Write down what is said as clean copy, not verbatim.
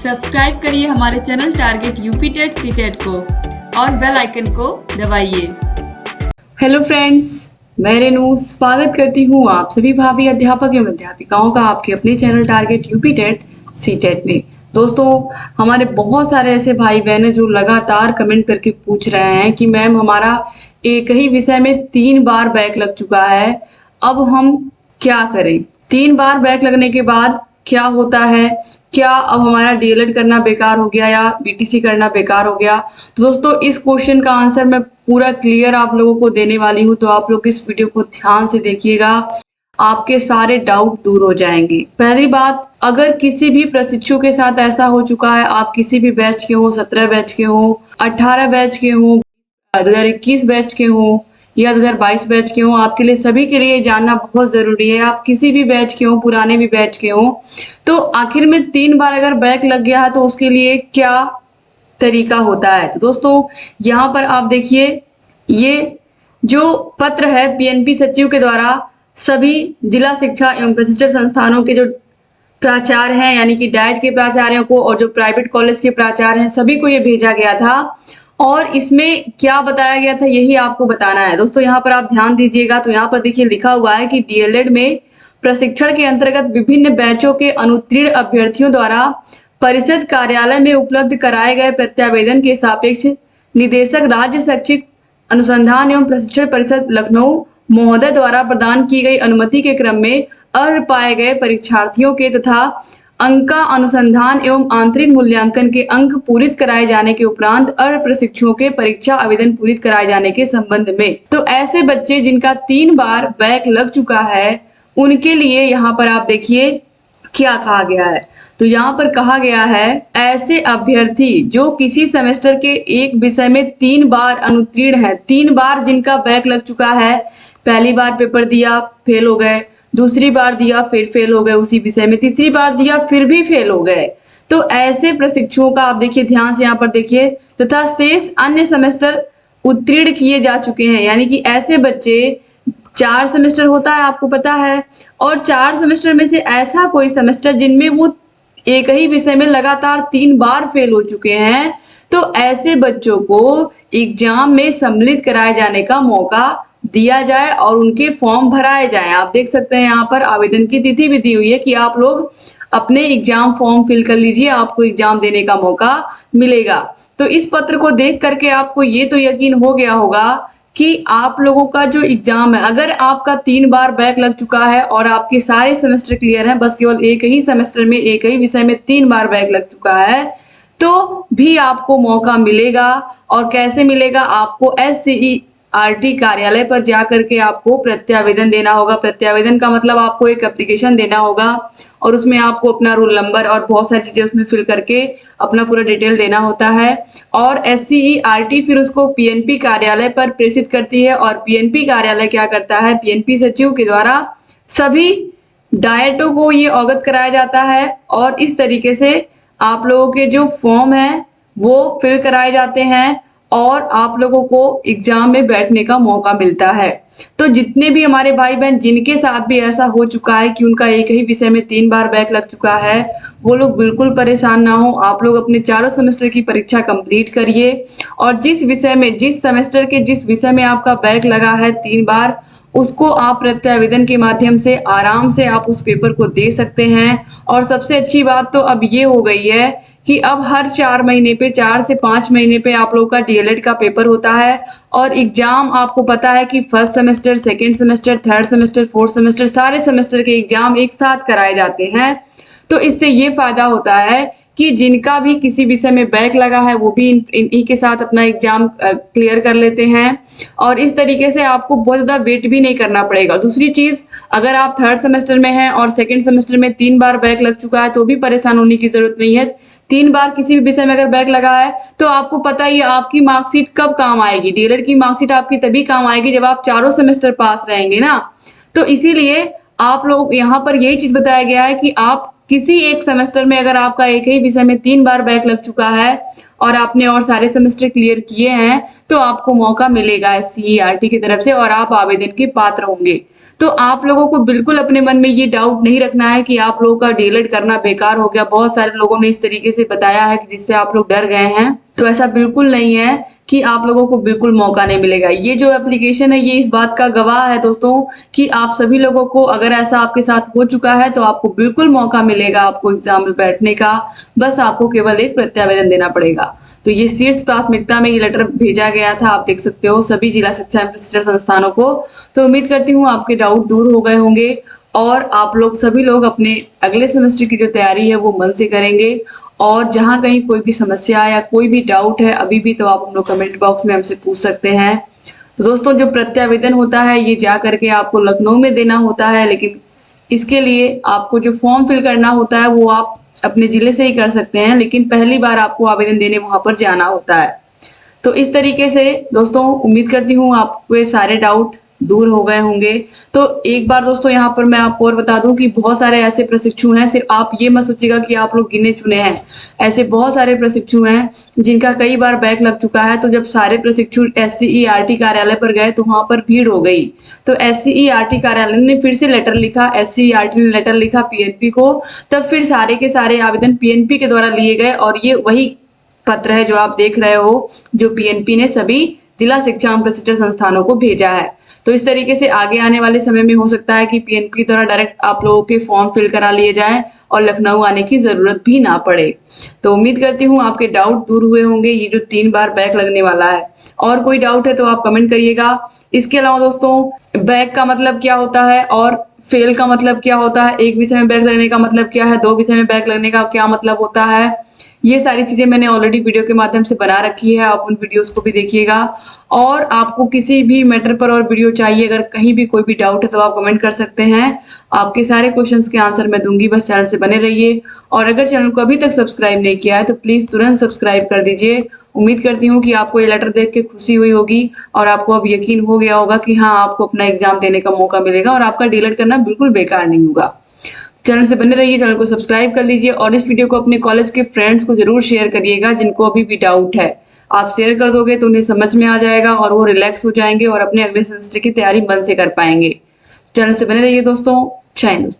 Subscribe करिए हमारे channel target UP TET C TET को और बेल आइकन को दबाइए। हेलो फ्रेंड्स, मैं रेनू स्वागत करती हूँ आप सभी भाभी अध्यापक एवं अध्यापिकाओं का आपके अपने channel target UP TET C TET में। दोस्तों, हमारे बहुत सारे ऐसे भाई बहन हैं जो लगातार कमेंट करके पूछ रहे हैं कि मैम हमारा एक ही विषय में 3 बार बैक लग चुका है, अब हम क्या करें? 3 बार बैक लगने के बाद क्या होता है? क्या अब हमारा डीएलएड करना बेकार हो गया या बीटीसी करना बेकार हो गया? तो दोस्तों, इस क्वेश्चन का आंसर मैं पूरा क्लियर आप लोगों को देने वाली हूँ, तो आप लोग इस वीडियो को ध्यान से देखिएगा, आपके सारे डाउट दूर हो जाएंगे। पहली बात, अगर किसी भी प्रशिक्षु के साथ ऐसा हो चुका है, आप किसी भी बैच के हो, 17 बैच के हो, 18 बैच के हो, 2021 बैच के हो या 2022 बैच के हो, आपके लिए सभी के लिए जानना बहुत जरूरी है। आप किसी भी बैच के हो, पुराने भी बैच के हो, तो आखिर में 3 बार अगर बैक लग गया है तो उसके लिए क्या तरीका होता है। तो दोस्तों, यहाँ पर आप देखिए, ये जो पत्र है पीएनपी सचिव के द्वारा सभी जिला शिक्षा एवं प्रशिक्षण संस्थानों के जो प्राचार्य हैं, यानी कि डाइट के प्राचार्यों को और जो प्राइवेट कॉलेज के प्राचार्य हैं, सभी को ये भेजा गया था। और इसमें क्या बताया गया था यही आपको बताना है। दोस्तों, यहाँ पर आप ध्यान दीजिएगा, तो यहाँ पर देखिए लिखा हुआ है कि डीएलएड में प्रशिक्षण के अंतर्गत विभिन्न बैचों के अनुत्तीर्ण अभ्यर्थियों द्वारा परिषद कार्यालय में उपलब्ध कराए गए प्रत्यावेदन के सापेक्ष निदेशक राज्य शैक्षिक अनुसंधान एवं प्रशिक्षण परिषद लखनऊ महोदय द्वारा प्रदान की गई अनुमति के क्रम में अर्ह पाए गए परीक्षार्थियों के तथा अंका अनुसंधान एवं आंतरिक मूल्यांकन के अंक पूरित कराए जाने के उपरांत अर्ह प्रशिक्षुओं के परीक्षा आवेदन पूरित कराए जाने के संबंध में। तो ऐसे बच्चे जिनका 3 बार बैक लग चुका है, उनके लिए यहाँ पर आप देखिए क्या कहा गया है। तो यहाँ पर कहा गया है, ऐसे अभ्यर्थी जो किसी सेमेस्टर के एक विषय में 3 बार अनुत्तीर्ण है, 3 बार जिनका बैक लग चुका है, पहली बार पेपर दिया फेल हो गए, दूसरी बार दिया फिर फेल हो गए उसी विषय में, तीसरी बार दिया फिर भी फेल हो गए, तो ऐसे प्रशिक्षुओं का आप देखिए ध्यान से यहाँ पर देखिए, तथा शेष अन्य सेमेस्टर उत्तीर्ण किए जा चुके हैं। यानी कि ऐसे बच्चे 4 सेमेस्टर होता है, आपको पता है, और 4 सेमेस्टर में से ऐसा कोई सेमेस्टर जिनमें वो एक ही विषय में लगातार 3 बार फेल हो चुके हैं, तो ऐसे बच्चों को एग्जाम में सम्मिलित कराए जाने का मौका दिया जाए और उनके फॉर्म भराए जाए। आप देख सकते हैं यहाँ पर आवेदन की तिथि भी दी हुई है कि आप लोग अपने एग्जाम फॉर्म फिल कर लीजिए, आपको एग्जाम देने का मौका मिलेगा। तो इस पत्र को देख करके आपको ये तो यकीन हो गया होगा कि आप लोगों का जो एग्जाम है, अगर आपका 3 बार बैक लग चुका है और आपके सारे सेमेस्टर क्लियर हैं, बस केवल एक ही सेमेस्टर में एक ही विषय में 3 बार बैक लग चुका है, तो भी आपको मौका मिलेगा। और कैसे मिलेगा? आपको SCERT कार्यालय पर जा करके आपको प्रत्यावेदन देना होगा। प्रत्यावेदन का मतलब आपको एक एप्लीकेशन देना होगा और उसमें आपको अपना रोल नंबर और बहुत सारी चीजें उसमें फिल करके अपना पूरा डिटेल देना होता है। और SCERT फिर उसको पीएनपी कार्यालय पर प्रेषित करती है और पीएनपी कार्यालय क्या करता है, पीएनपी सचिव के द्वारा सभी डायटों को ये अवगत कराया जाता है और इस तरीके से आप लोगों के जो फॉर्म है वो फिल कराए जाते हैं और आप लोगों को एग्जाम में बैठने का मौका मिलता है। तो जितने भी हमारे भाई बहन जिनके साथ भी ऐसा हो चुका है कि उनका एक ही विषय में 3 बार बैक लग चुका है, वो लोग बिल्कुल परेशान ना हो। आप लोग अपने चारों सेमेस्टर की परीक्षा कंप्लीट करिए और जिस विषय में, जिस सेमेस्टर के जिस विषय में आपका बैक लगा है 3 बार, उसको आप प्रत्यावेदन के माध्यम से आराम से आप उस पेपर को दे सकते हैं। और सबसे अच्छी बात तो अब ये हो गई है कि अब हर 4 महीने पे, 4 से 5 महीने पे आप लोगों का डीएलएड का पेपर होता है और एग्जाम आपको पता है कि first semester, second semester, third semester, fourth semester, सारे सेमेस्टर के एग्जाम एक साथ कराए जाते हैं। तो इससे ये फायदा होता है कि जिनका भी किसी विषय में बैक लगा है वो भी इन्हीं के साथ अपना एग्जाम क्लियर कर लेते हैं और इस तरीके से आपको बहुत ज़्यादा वेट भी नहीं करना पड़ेगा। दूसरी चीज़, अगर आप थर्ड सेमेस्टर में हैं और सेकंड सेमेस्टर में 3 बार बैक लग चुका है तो भी परेशान होने की जरूरत नहीं है। 3 बार किसी भी विषय में अगर बैक लगा है तो आपको पता ही है आपकी मार्कशीट कब काम आएगी। डीएलएड की मार्कशीट आपकी तभी काम आएगी जब आप चारों सेमेस्टर पास रहेंगे ना। तो इसीलिए आप लोग यहाँ पर यही चीज बताया गया है कि आप किसी एक सेमेस्टर में अगर आपका एक ही विषय में 3 बार बैक लग चुका है और आपने और सारे सेमेस्टर क्लियर किए हैं तो आपको मौका मिलेगा SCERT की तरफ से और आप आवेदन के पात्र होंगे। तो आप लोगों को बिल्कुल अपने मन में ये डाउट नहीं रखना है कि आप लोगों का डीएलएड करना बेकार हो गया। बहुत सारे लोगों ने इस तरीके से बताया है कि जिससे आप लोग डर गए हैं, तो ऐसा बिल्कुल नहीं है कि आप लोगों को बिल्कुल मौका नहीं मिलेगा। ये जो एप्लीकेशन है ये इस बात का गवाह है दोस्तों कि आप सभी लोगों को, अगर ऐसा आपके साथ हो चुका है तो आपको बिल्कुल मौका मिलेगा आपको एग्जाम में बैठने का। बस आपको केवल एक प्रत्यावेदन देना पड़ेगा। तो ये शीर्ष प्राथमिकता में ये लेटर भेजा गया था, आप देख सकते हो सभी जिला शिक्षा एवं प्रशिक्षण संस्थानों को। तो उम्मीद करती हूँ आपके डाउट दूर हो गए होंगे और आप लोग सभी लोग अपने अगले सेमेस्टर की जो तैयारी है वो मन से करेंगे। और जहाँ कहीं कोई भी समस्या या कोई भी डाउट है अभी भी, तो आप हम लोग कमेंट बॉक्स में हमसे पूछ सकते हैं। तो दोस्तों जो प्रत्यावेदन होता है ये जा करके आपको लखनऊ में देना होता है, लेकिन इसके लिए आपको जो फॉर्म फिल करना होता है वो आप अपने जिले से ही कर सकते हैं, लेकिन पहली बार आपको आवेदन देने वहां पर जाना होता है। तो इस तरीके से दोस्तों उम्मीद करती हूँ आपके सारे डाउट दूर हो गए होंगे। तो एक बार दोस्तों यहाँ पर मैं आपको और बता दूं कि बहुत सारे ऐसे प्रशिक्षु हैं, सिर्फ आप ये मत सोचिएगा कि आप लोग गिने चुने हैं। ऐसे बहुत सारे प्रशिक्षु हैं जिनका कई बार बैक लग चुका है। तो जब सारे प्रशिक्षु SCERT कार्यालय पर गए तो वहां पर भीड़ हो गई। तो SCERT कार्यालय ने फिर से लेटर लिखा, SCERT ने लेटर लिखा PNP को, तब फिर सारे के सारे आवेदन PNP के द्वारा लिए गए और ये वही पत्र है जो आप देख रहे हो, जो PNP ने सभी जिला शिक्षा एवं प्रशिक्षण संस्थानों को भेजा है। तो इस तरीके से आगे आने वाले समय में हो सकता है कि PNP द्वारा डायरेक्ट आप लोगों के फॉर्म फिल करा लिए जाएं और लखनऊ आने की जरूरत भी ना पड़े। तो उम्मीद करती हूँ आपके डाउट दूर हुए होंगे, ये जो 3 बार बैक लगने वाला है। और कोई डाउट है तो आप कमेंट करिएगा। इसके अलावा दोस्तों बैक का मतलब क्या होता है और फेल का मतलब क्या होता है, एक विषय में बैक लगने का मतलब क्या है, 2 विषय में बैक लगने का क्या मतलब होता है, ये सारी चीजें मैंने ऑलरेडी वीडियो के माध्यम से बना रखी है, आप उन वीडियोस को भी देखिएगा। और आपको किसी भी मैटर पर और वीडियो चाहिए, अगर कहीं भी कोई भी डाउट है तो आप कमेंट कर सकते हैं। आपके सारे क्वेश्चंस के आंसर मैं दूंगी, बस चैनल से बने रहिए। और अगर चैनल को अभी तक सब्सक्राइब नहीं किया है तो प्लीज तुरंत सब्सक्राइब कर दीजिए। उम्मीद करती हूँ कि आपको ये लेटर देख के खुशी हुई होगी और आपको अब यकीन हो गया होगा कि हाँ आपको अपना एग्जाम देने का मौका मिलेगा और आपका डीएलएड करना बिल्कुल बेकार नहीं होगा। चैनल से बने रहिए, चैनल को सब्सक्राइब कर लीजिए और इस वीडियो को अपने कॉलेज के फ्रेंड्स को जरूर शेयर करिएगा जिनको अभी भी डाउट है। आप शेयर कर दोगे तो उन्हें समझ में आ जाएगा और वो रिलैक्स हो जाएंगे और अपने अगले सेमेस्टर की तैयारी मन से कर पाएंगे। चैनल से बने रहिए दोस्तों। जय हिंद।